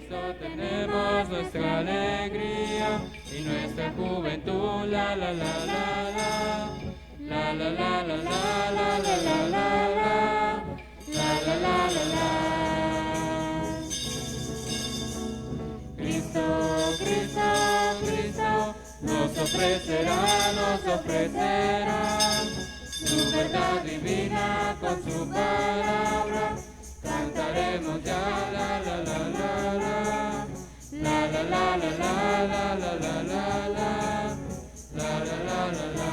Cristo tenemos nuestra alegría y nuestra juventud. La la la la la. La la la la la la la la la la. La la la la la. Cristo, Cristo, Cristo nos ofrecerá su verdad divina con su palabra. Cantaremos ya la la la la la. La la la la la la la la la la. La la la la la.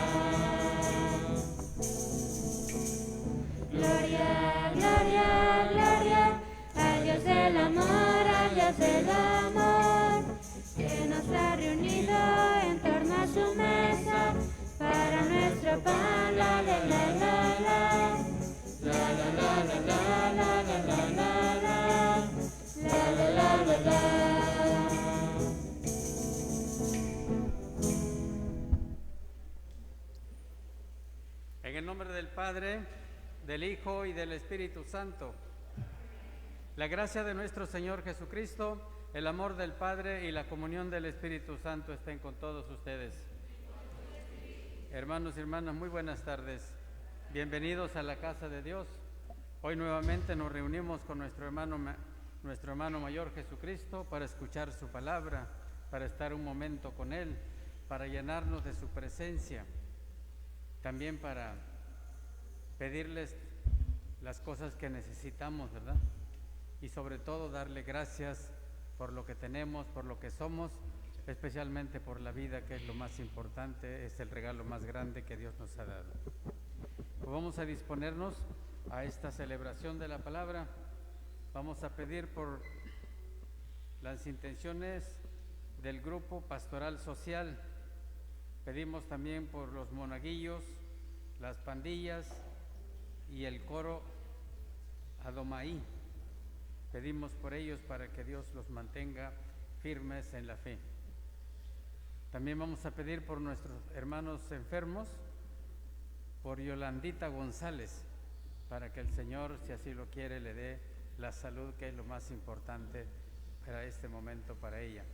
Gloria, gloria, gloria, al Dios del amor, al Dios del amor, que nos ha reunido en torno a su mesa para nuestro pan. La la la la la. La la la la la la la la la la. La la la la la. En el nombre del Padre, del Hijo y del Espíritu Santo. La gracia de nuestro Señor Jesucristo, el amor del Padre y la comunión del Espíritu Santo estén con todos ustedes. Hermanos y hermanas, muy buenas tardes. Bienvenidos a la casa de Dios. Hoy nuevamente nos reunimos con nuestro hermano mayor Jesucristo para escuchar su palabra, para estar un momento con Él, para llenarnos de su presencia, también para pedirles las cosas que necesitamos, ¿verdad? Y sobre todo darle gracias por lo que tenemos, por lo que somos, especialmente por la vida, que es lo más importante, es el regalo más grande que Dios nos ha dado. Pues vamos a disponernos a esta celebración de la palabra. Vamos a pedir por las intenciones del grupo pastoral social. Pedimos también por los monaguillos, las pandillas y el coro Adomaí. Pedimos por ellos para que Dios los mantenga firmes en la fe. También vamos a pedir por nuestros hermanos enfermos, por Yolandita González, para que el Señor, si así lo quiere, le dé la salud, que es lo más importante para este momento para ella.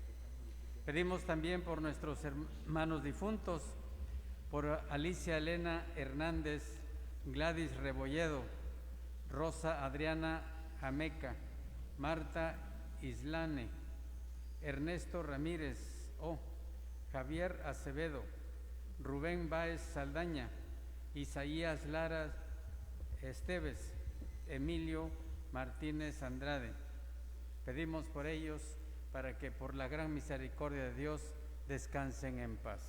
Pedimos también por nuestros hermanos difuntos, por Alicia Elena Hernández, Gladys Rebolledo, Rosa Adriana Ameca, Marta Islane, Ernesto Ramírez, Javier Acevedo, Rubén Báez Saldaña, Isaías Lara Esteves, Emilio Martínez Andrade. Pedimos por ellos para que por la gran misericordia de Dios descansen en paz.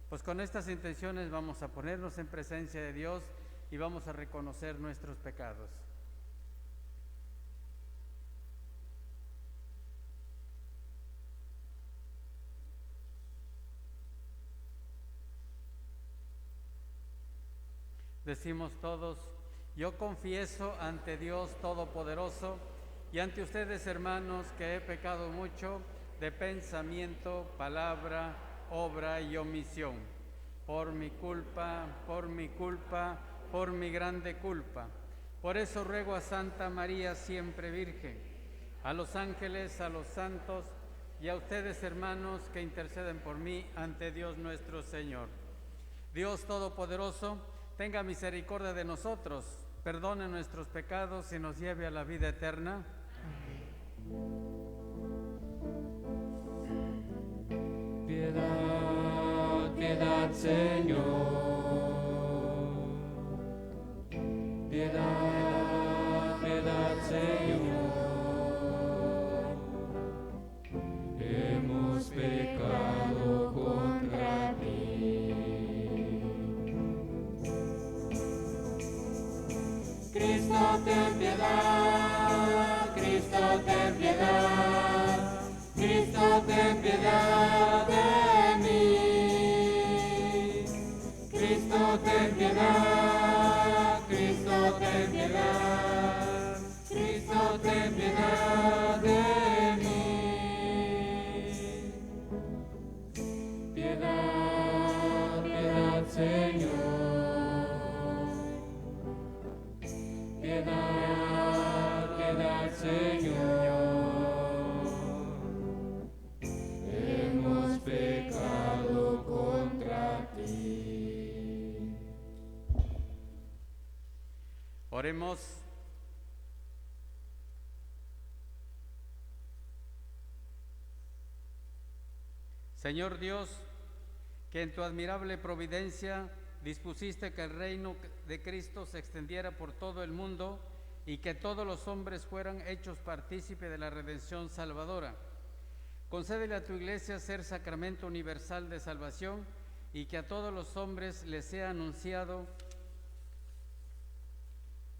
Pues con estas intenciones vamos a ponernos en presencia de Dios y vamos a reconocer nuestros pecados. Decimos todos: yo confieso ante Dios Todopoderoso y ante ustedes, hermanos, que he pecado mucho de pensamiento, palabra, obra y omisión, por mi culpa, por mi grande culpa. Por eso ruego a Santa María siempre Virgen, a los ángeles, a los santos y a ustedes, hermanos, que interceden por mí ante Dios nuestro Señor. Dios Todopoderoso, tenga misericordia de nosotros, perdone nuestros pecados y nos lleve a la vida eterna. Piedad, piedad, Señor. Piedad, piedad, Señor. Hemos pecado contra ti. Cristo, ten piedad. Cristo, ten piedad. Cristo, ten piedad de mí. Cristo, ten piedad. Cristo, ten piedad. Cristo, ten piedad de mí. Piedad, piedad, Señor. Piedad, piedad, Señor. Oremos. Señor Dios, que en tu admirable providencia dispusiste que el reino de Cristo se extendiera por todo el mundo y que todos los hombres fueran hechos partícipe de la redención salvadora. Concédele a tu Iglesia ser sacramento universal de salvación y que a todos los hombres les sea anunciado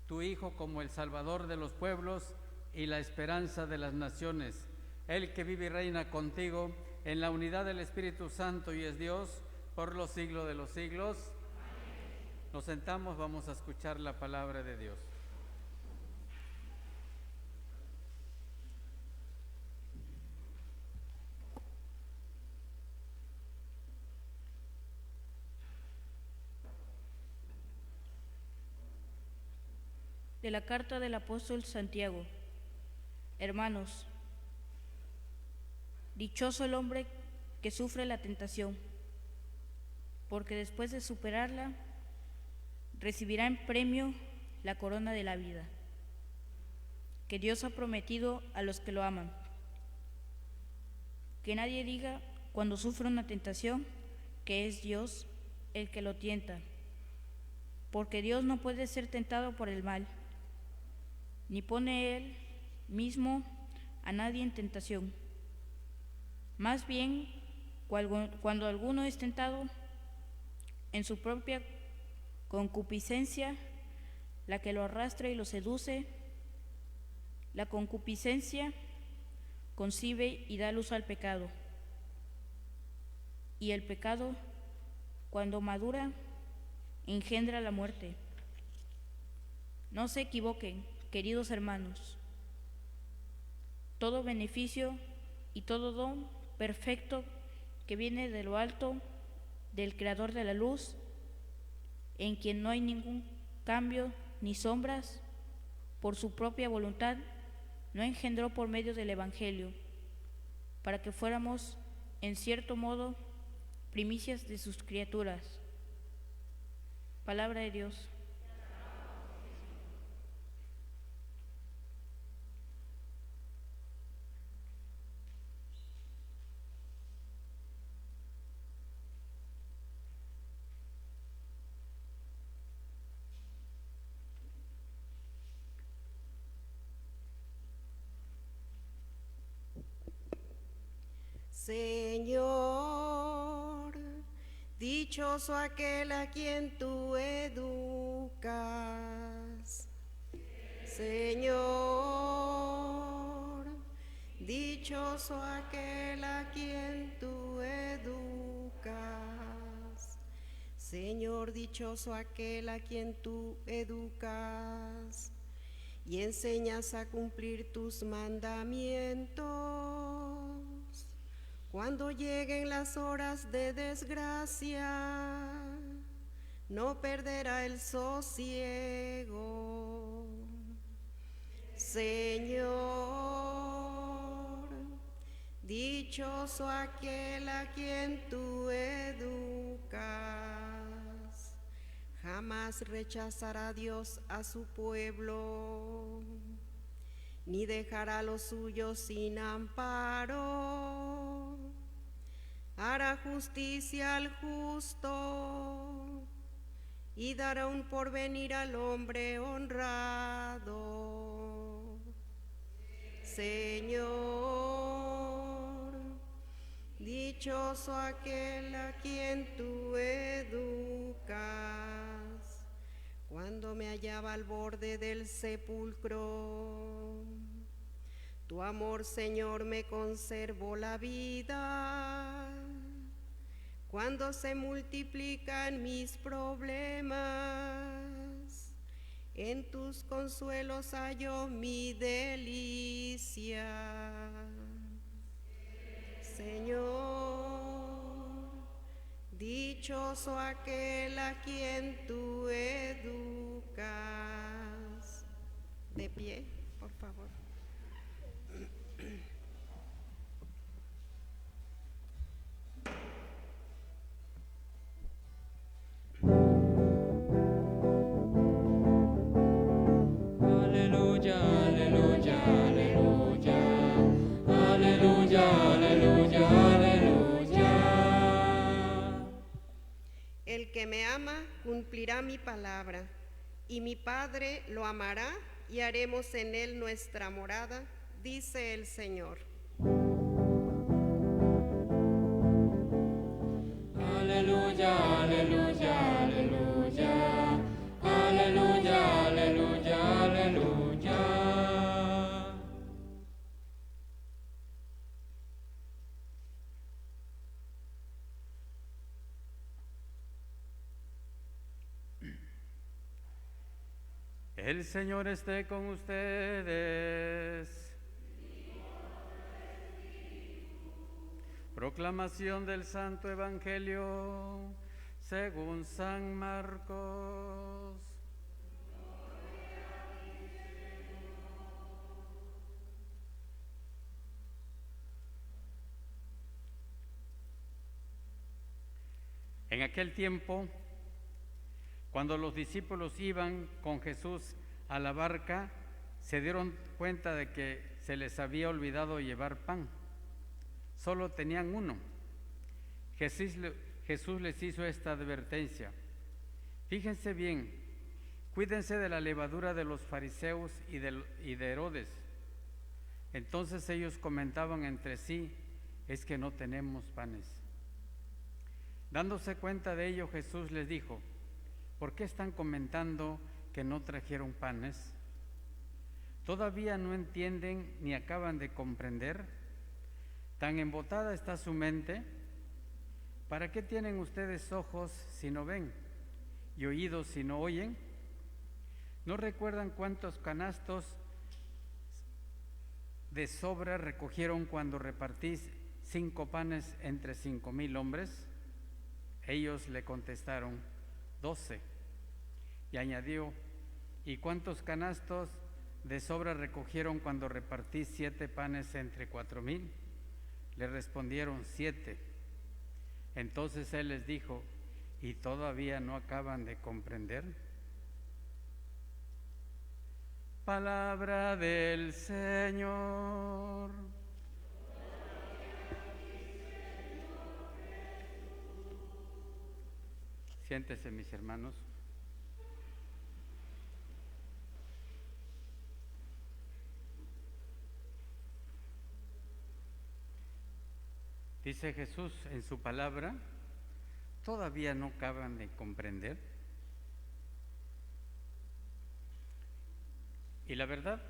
tu Hijo como el Salvador de los pueblos y la esperanza de las naciones. Él que vive y reina contigo en la unidad del Espíritu Santo y es Dios por los siglos de los siglos. Amén. Nos sentamos, vamos a escuchar la palabra de Dios. De la carta del apóstol Santiago. Hermanos, dichoso el hombre que sufre la tentación, porque después de superarla, recibirá en premio la corona de la vida, que Dios ha prometido a los que lo aman. Que nadie diga cuando sufre una tentación que es Dios el que lo tienta, porque Dios no puede ser tentado por el mal, ni pone Él mismo a nadie en tentación. Más bien, cuando alguno es tentado, en su propia concupiscencia, la que lo arrastra y lo seduce, la concupiscencia concibe y da luz al pecado. Y el pecado, cuando madura, engendra la muerte. No se equivoquen, queridos hermanos. Todo beneficio y todo don perfecto que viene de lo alto, del Creador de la luz, en quien no hay ningún cambio ni sombras, por su propia voluntad, no engendró por medio del Evangelio, para que fuéramos, en cierto modo, primicias de sus criaturas. Palabra de Dios. Señor, dichoso aquel a quien tú educas. Señor, dichoso aquel a quien tú educas. Señor, dichoso aquel a quien tú educas y enseñas a cumplir tus mandamientos. Cuando lleguen las horas de desgracia, no perderá el sosiego. Señor, dichoso aquel a quien tú educas, jamás rechazará Dios a su pueblo, ni dejará a los suyos sin amparo. Hará justicia al justo y dará un porvenir al hombre honrado. Señor, dichoso aquel a quien tú educas. Cuando me hallaba al borde del sepulcro, tu amor, Señor, me conservó la vida. Cuando se multiplican mis problemas, en tus consuelos hallo mi delicia. Señor, dichoso aquel a quien tú educas. De pie, por favor. El que me ama cumplirá mi palabra, y mi Padre lo amará y haremos en él nuestra morada, dice el Señor. Aleluya, aleluya, aleluya, aleluya, aleluya, aleluya. El Señor esté con ustedes. Proclamación del Santo Evangelio según San Marcos. En aquel tiempo, cuando los discípulos iban con Jesús a la barca, se dieron cuenta de que se les había olvidado llevar pan. Solo tenían uno. Jesús les hizo esta advertencia: fíjense bien, cuídense de la levadura de los fariseos y de Herodes. Entonces ellos comentaban entre sí: es que no tenemos panes. Dándose cuenta de ello, Jesús les dijo: ¿por qué están comentando que no trajeron panes? ¿Todavía no entienden ni acaban de comprender? ¿Tan embotada está su mente? ¿Para qué tienen ustedes ojos si no ven y oídos si no oyen? ¿No recuerdan cuántos canastos de sobra recogieron cuando repartí 5 panes entre 5,000 hombres? Ellos le contestaron: 12. Y añadió: ¿y cuántos canastos de sobra recogieron cuando repartí 7 panes entre 4,000? Le respondieron: 7. Entonces él les dijo: ¿y todavía no acaban de comprender? Palabra del Señor. Siéntese, mis hermanos. Dice Jesús en su palabra: ¿todavía no acaban de comprender? Y la verdad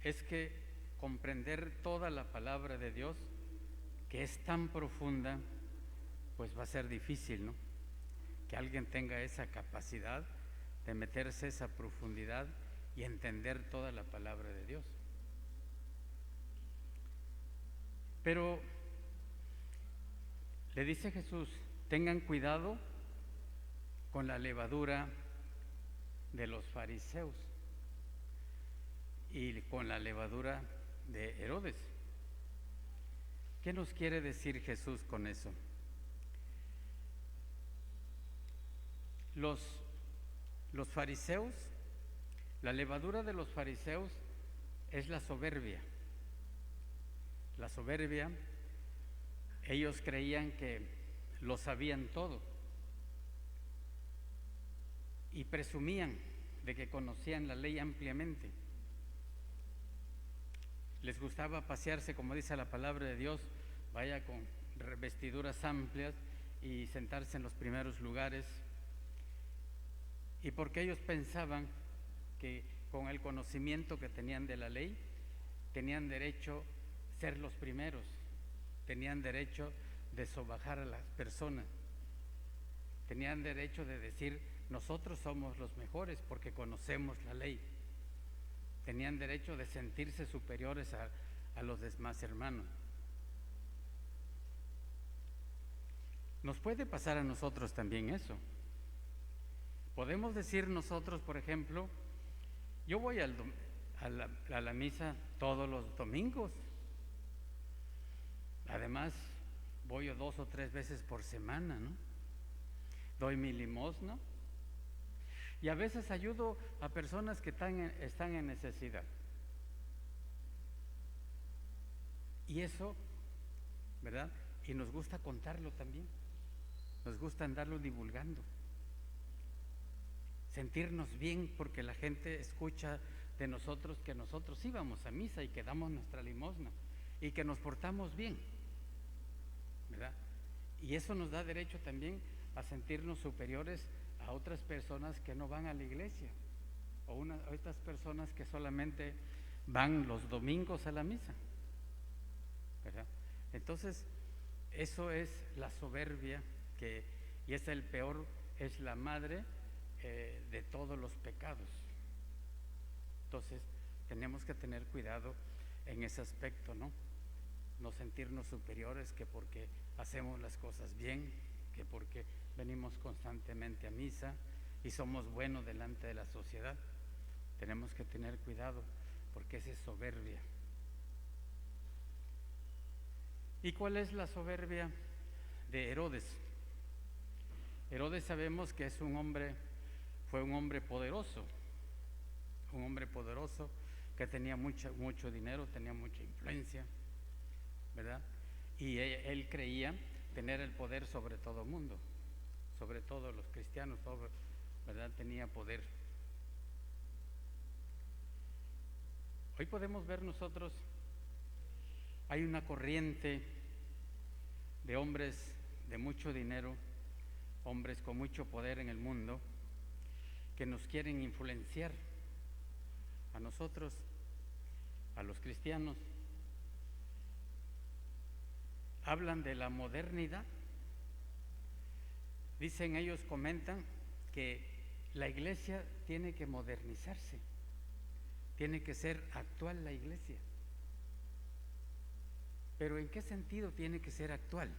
es que comprender toda la palabra de Dios, que es tan profunda, pues va a ser difícil, ¿no? Que alguien tenga esa capacidad de meterse esa profundidad y entender toda la palabra de Dios. Pero le dice Jesús: tengan cuidado con la levadura de los fariseos y con la levadura de Herodes. ¿Qué nos quiere decir Jesús con eso? Los fariseos, la levadura de los fariseos es la soberbia. La soberbia, ellos creían que lo sabían todo y presumían de que conocían la ley ampliamente. Les gustaba pasearse, como dice la palabra de Dios, vaya con vestiduras amplias y sentarse en los primeros lugares. Y porque ellos pensaban que con el conocimiento que tenían de la ley, tenían derecho a ser los primeros, tenían derecho de sobajar a las personas, tenían derecho de decir: nosotros somos los mejores porque conocemos la ley. Tenían derecho de sentirse superiores a los demás hermanos. Nos puede pasar a nosotros también eso. Podemos decir nosotros, por ejemplo: yo voy a la misa todos los domingos. Además, voy 2 o 3 veces por semana, ¿no? Doy mi limosna. Y a veces ayudo a personas que están en necesidad. Y eso, ¿verdad? Y nos gusta contarlo también. nos gusta andarlo divulgando, sentirnos bien porque la gente escucha de nosotros que nosotros íbamos a misa y que damos nuestra limosna y que nos portamos bien, ¿verdad? Y eso nos da derecho también a sentirnos superiores a otras personas que no van a la iglesia o a otras personas que solamente van los domingos a la misa, ¿verdad? Entonces, eso es la soberbia y es el peor, es la madre de todos los pecados. Entonces, tenemos que tener cuidado en ese aspecto, ¿no? No sentirnos superiores que porque hacemos las cosas bien, que porque venimos constantemente a misa y somos buenos delante de la sociedad. Tenemos que tener cuidado porque esa es soberbia. ¿Y cuál es la soberbia de Herodes? Herodes sabemos que fue un hombre poderoso, que tenía mucho dinero, tenía mucha influencia, ¿verdad? Y él creía tener el poder sobre todo el mundo, sobre todo los cristianos, ¿verdad? Tenía poder. Hoy podemos ver nosotros, hay una corriente de hombres de mucho dinero, hombres con mucho poder en el mundo, que nos quieren influenciar a nosotros, a los cristianos. Hablan de la modernidad. Dicen, ellos comentan que la iglesia tiene que modernizarse, tiene que ser actual la iglesia. Pero ¿en qué sentido tiene que ser actual?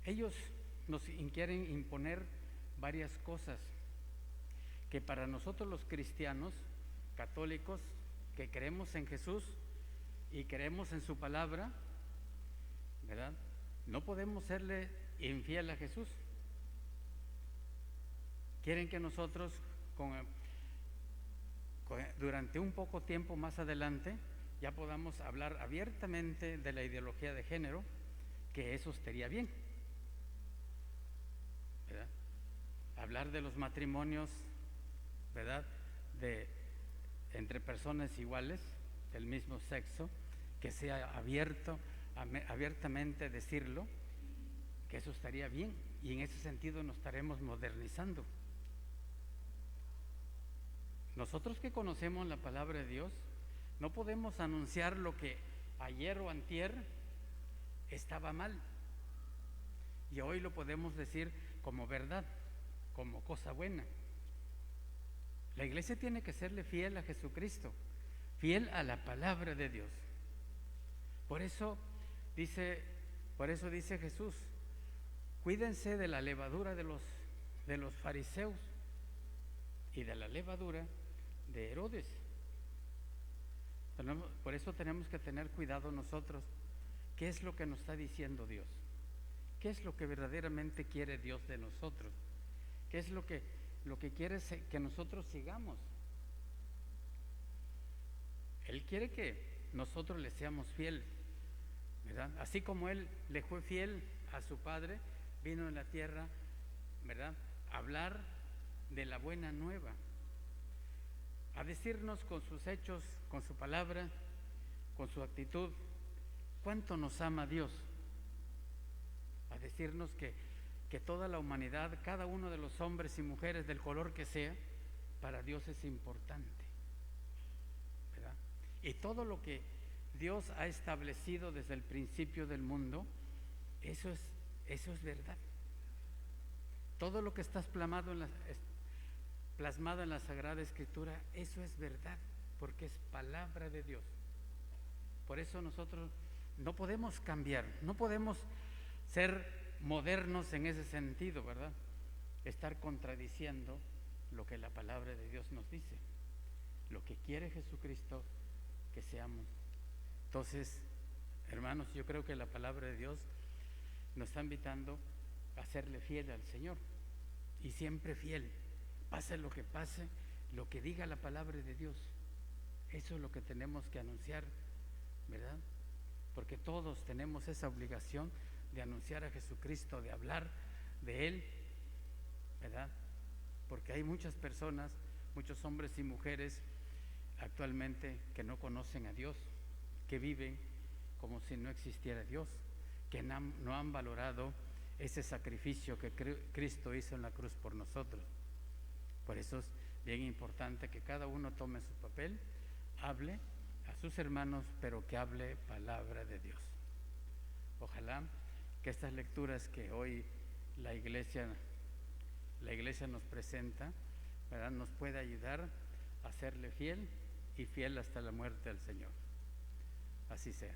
Ellos nos quieren imponer varias cosas que para nosotros los cristianos católicos que creemos en Jesús y creemos en su palabra, ¿verdad? No podemos serle infiel a Jesús. Quieren que nosotros durante un poco tiempo más adelante ya podamos hablar abiertamente de la ideología de género, que eso estaría bien, ¿verdad? Hablar de los matrimonios, ¿verdad? Entre personas iguales del mismo sexo, que sea abiertamente decirlo, que eso estaría bien, y en ese sentido nos estaremos modernizando. Nosotros que conocemos la palabra de Dios, no podemos anunciar lo que ayer o antier estaba mal, y hoy lo podemos decir como verdad, como cosa buena. La iglesia tiene que serle fiel a Jesucristo, fiel a la palabra de Dios. Por eso dice Jesús, cuídense de la levadura de los fariseos y de la levadura de Herodes. Por eso tenemos que tener cuidado nosotros. ¿Qué es lo que nos está diciendo Dios? ¿Qué es lo que verdaderamente quiere Dios de nosotros? ¿Qué es lo que quiere que nosotros sigamos? Él quiere que nosotros le seamos fieles, ¿verdad? Así como Él le fue fiel a su Padre, vino en la tierra, ¿verdad?, a hablar de la buena nueva, a decirnos con sus hechos, con su palabra, con su actitud, cuánto nos ama Dios, a decirnos que toda la humanidad, cada uno de los hombres y mujeres del color que sea, para Dios es importante, ¿verdad? Y todo lo que Dios ha establecido desde el principio del mundo, eso es verdad. Todo lo que está plasmado en la Sagrada Escritura, eso es verdad, porque es palabra de Dios. Por eso nosotros no podemos cambiar, no podemos ser modernos en ese sentido, ¿verdad? Estar contradiciendo lo que la palabra de Dios nos dice, lo que quiere Jesucristo que seamos. Entonces, hermanos, yo creo que la palabra de Dios nos está invitando a serle fiel al Señor, y siempre fiel, pase lo que diga la palabra de Dios, eso es lo que tenemos que anunciar, ¿verdad? porque todos tenemos esa obligación de anunciar a Jesucristo, de hablar de Él, ¿verdad? Porque hay muchas personas, muchos hombres y mujeres actualmente que no conocen a Dios, que viven como si no existiera Dios, que no han valorado ese sacrificio que Cristo hizo en la cruz por nosotros. Por eso es bien importante que cada uno tome su papel, hable a sus hermanos, pero que hable palabra de Dios. Ojalá que estas lecturas que hoy la iglesia nos presenta, ¿verdad?, nos pueda ayudar a serle fiel y fiel hasta la muerte al Señor. Así sea.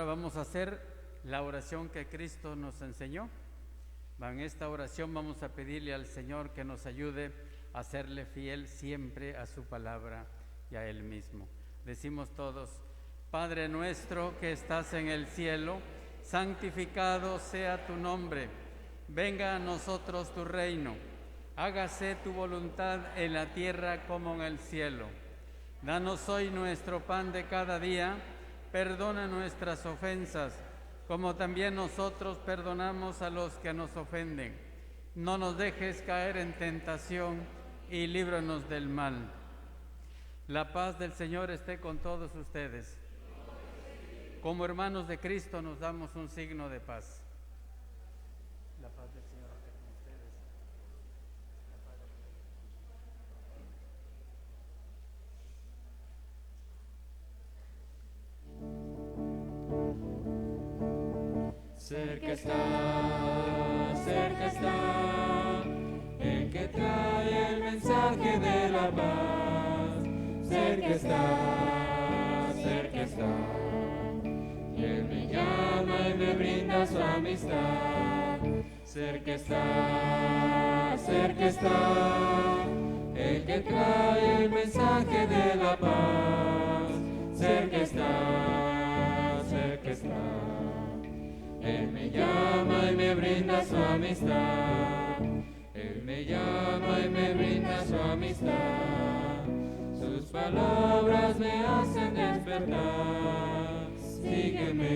Vamos a hacer la oración que Cristo nos enseñó. En esta oración vamos a pedirle al Señor que nos ayude a serle fiel siempre a su palabra y a Él mismo. Decimos todos: Padre nuestro que estás en el cielo, santificado sea tu nombre. Venga a nosotros tu reino. Hágase tu voluntad en la tierra como en el cielo. Danos hoy nuestro pan de cada día. Perdona nuestras ofensas, como también nosotros perdonamos a los que nos ofenden. No nos dejes caer en tentación y líbranos del mal. La paz del Señor esté con todos ustedes. Como hermanos de Cristo nos damos un signo de paz. La paz del Señor esté con ustedes. Cerca está el que trae el mensaje de la paz. Cerca está, y Él me llama y me brinda su amistad. Cerca está, el que trae el mensaje de la paz. Cerca está, Él me llama y me brinda su amistad. Él me llama y me brinda su amistad. Sus palabras me hacen despertar. Sígueme,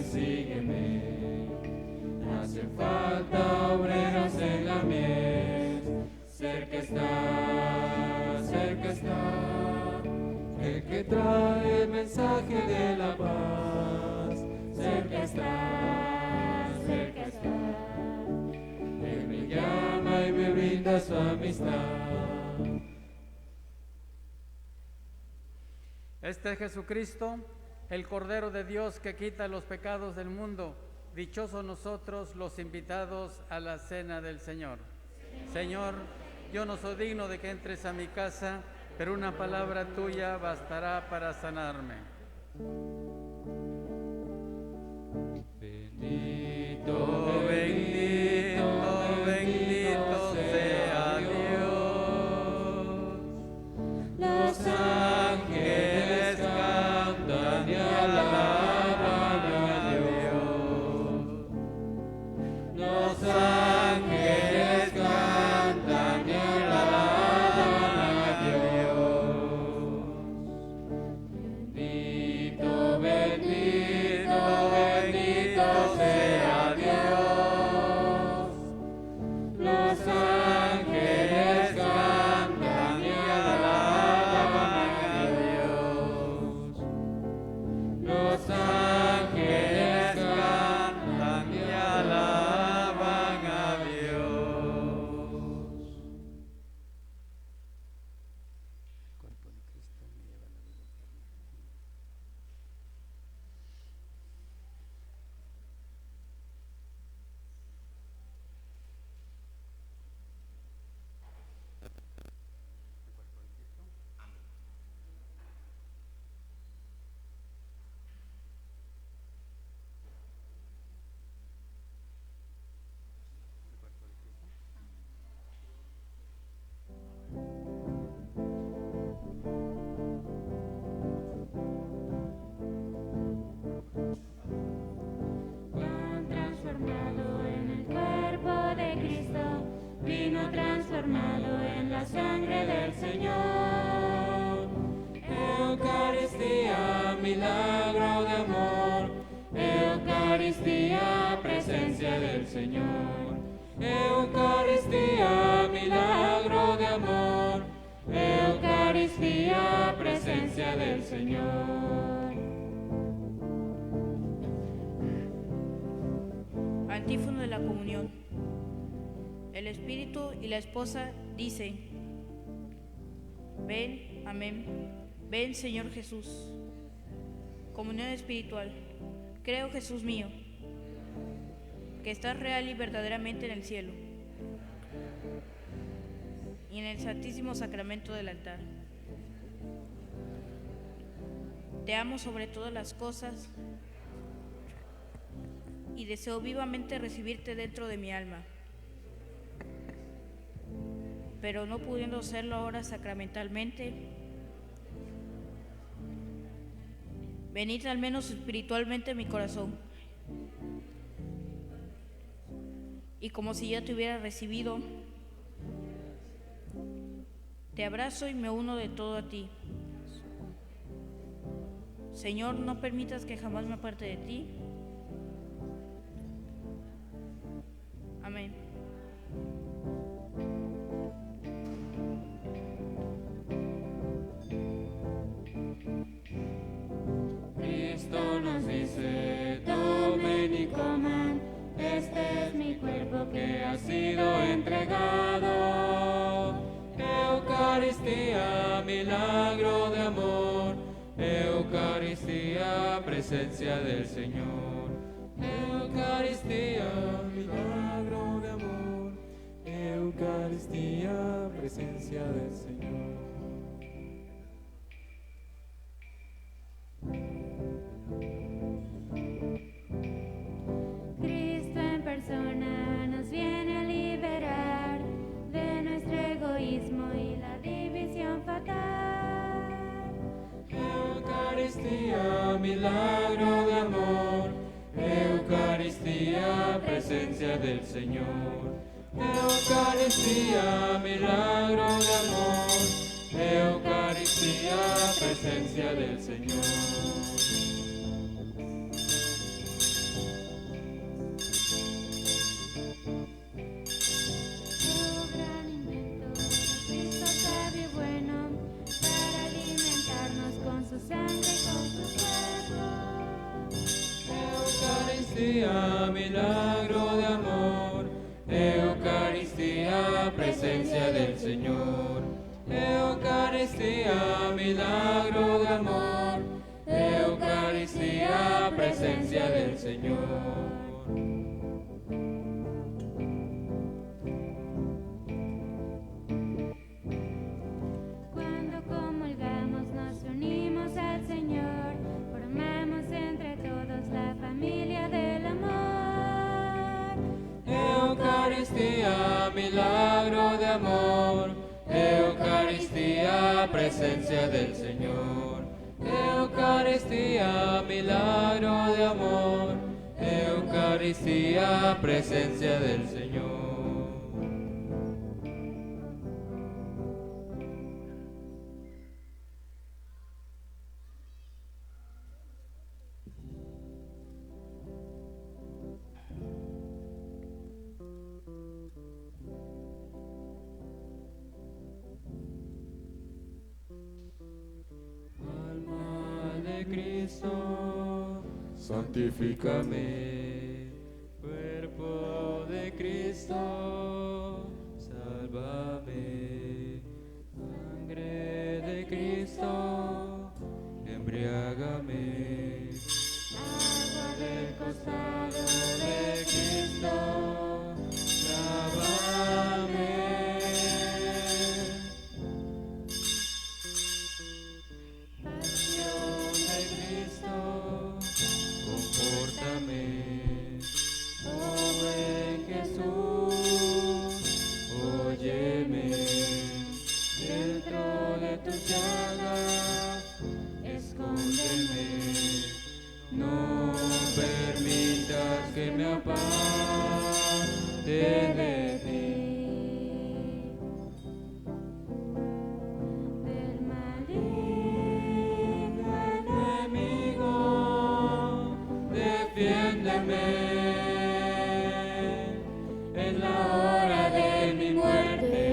sígueme. Hacen falta obreros en la mies. Cerca está, el que trae el mensaje de la paz. Cerca está, Él me llama y me brinda su amistad. Este es Jesucristo, el Cordero de Dios que quita los pecados del mundo. Dichosos nosotros los invitados a la cena del Señor. Señor, yo no soy digno de que entres a mi casa, pero una palabra tuya bastará para sanarme. Bendito, Bendito, bendito sea Dios. los ángeles cantan y alaban a Dios. Los ángeles cantan y alaban a Dios. Bendito, bendito, bendito sea Dios. Los ángeles cantan y alaban a Dios. Los ángeles cantan y alaban a Dios. Cuerpo de Cristo me lleva a la vida eterna. Pan transformado en el cuerpo de Cristo, vino transformado en la sangre del Señor. Eucaristía, milagro de amor. Eucaristía, presencia del Señor. Eucaristía, milagro de amor. Eucaristía, presencia del Señor. Antífono de la comunión. El Espíritu y la esposa dicen: ven, amén. Ven, Señor Jesús. Comunión espiritual. Creo, Jesús mío, que estás real y verdaderamente en el cielo y en el santísimo sacramento del altar. Te amo sobre todas las cosas y deseo vivamente recibirte dentro de mi alma, pero no pudiendo hacerlo ahora sacramentalmente, venid al menos espiritualmente a mi corazón, y como si ya te hubiera recibido, te abrazo y me uno de todo a ti. Señor, no permitas que jamás me aparte de ti. Amén. Cristo nos dice, tomen y coman, Este es mi cuerpo que ha sido entregado. Eucaristía, milagro de amor. Eucaristía, presencia del Señor. Eucaristía, milagro de amor. Eucaristía, presencia del Señor. Cristo en persona nos viene a liberar de nuestro egoísmo y la división fatal. Eucaristía, milagro de amor. Eucaristía, presencia del Señor. Eucaristía, milagro de amor. Eucaristía, presencia del Señor. Gran invento, Cristo sabio y bueno, para alimentarnos con su sangre y con su cuerpo. Eucaristía, milagro de amor. Eucaristía, presencia del Señor. Eucaristía, milagro de amor. presencia del Señor. Cuando comulgamos nos unimos al Señor, formamos entre todos la familia del amor. Eucaristía, milagro de amor. Eucaristía, presencia del Señor. Eucaristía, milagro de amor. Eucaristía, presencia del Señor. Cristo, santifícame. Cuerpo de Cristo, sálvame. Sangre de Cristo, embriágame. Agua del costado de Cristo, lávame. Escóndeme, no permitas que me aparte de ti. Del maligno Enemigo, defiéndeme en la hora de mi muerte.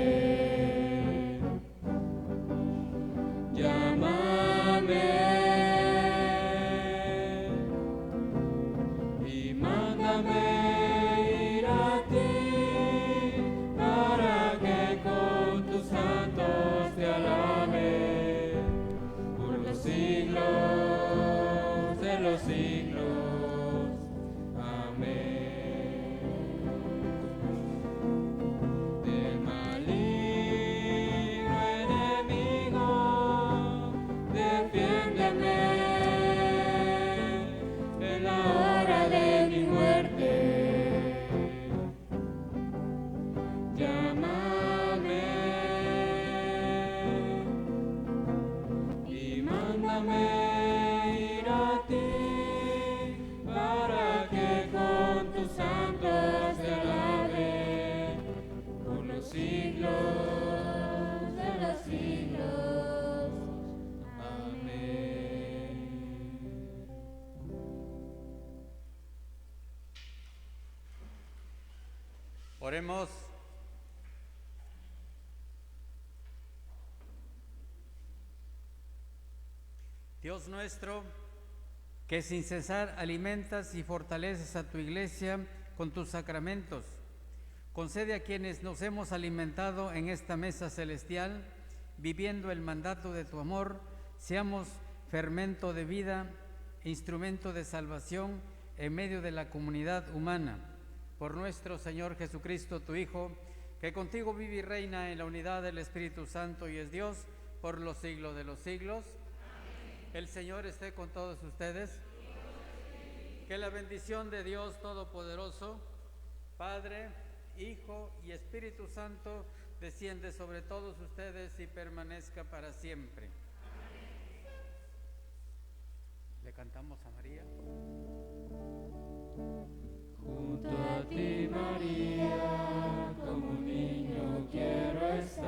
Oremos. Dios nuestro, que sin cesar alimentas y fortaleces a tu iglesia con tus sacramentos, concede a quienes nos hemos alimentado en esta mesa celestial, viviendo el mandato de tu amor, seamos fermento de vida, instrumento de salvación en medio de la comunidad humana. Por nuestro Señor Jesucristo, tu Hijo, que contigo vive y reina en la unidad del Espíritu Santo y es Dios por los siglos de los siglos. Amén. El Señor esté con todos ustedes. Que la bendición de Dios Todopoderoso, Padre, Hijo y Espíritu Santo, desciende sobre todos ustedes y permanezca para siempre. Amén. Le cantamos a María. Junto a ti, María, como un niño quiero estar.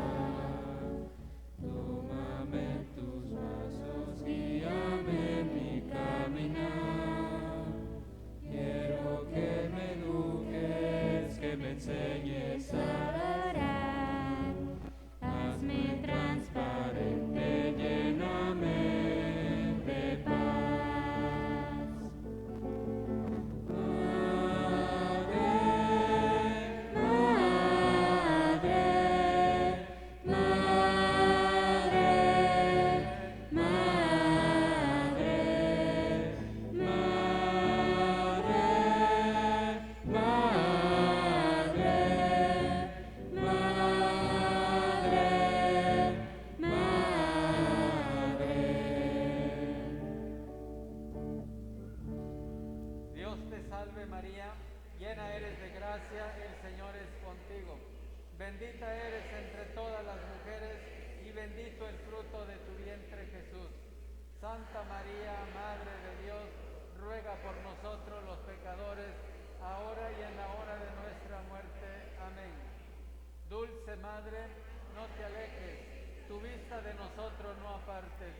Tómame en tus brazos, guíame en mi caminar. Quiero que me eduques, que me enseñes a orar. Hazme transparente, lléname de paz. Madre salve María, llena eres de gracia, el Señor es contigo. Bendita eres entre todas las mujeres y bendito el fruto de tu vientre Jesús. Santa María, Madre de Dios, ruega por nosotros los pecadores, ahora y en la hora de nuestra muerte. Amén. Dulce Madre, no te alejes, tu vista de nosotros no apartes.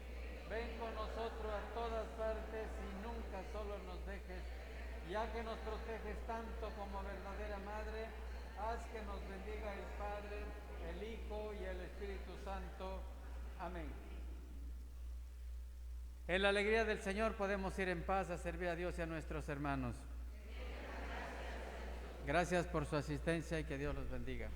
Ven con nosotros a todas partes y nunca solo nos dejes. Ya que nos proteges tanto como verdadera Madre, haz que nos bendiga el Padre, el Hijo y el Espíritu Santo. Amén. En la alegría del Señor podemos ir en paz a servir a Dios y a nuestros hermanos. Gracias por su asistencia y que Dios los bendiga.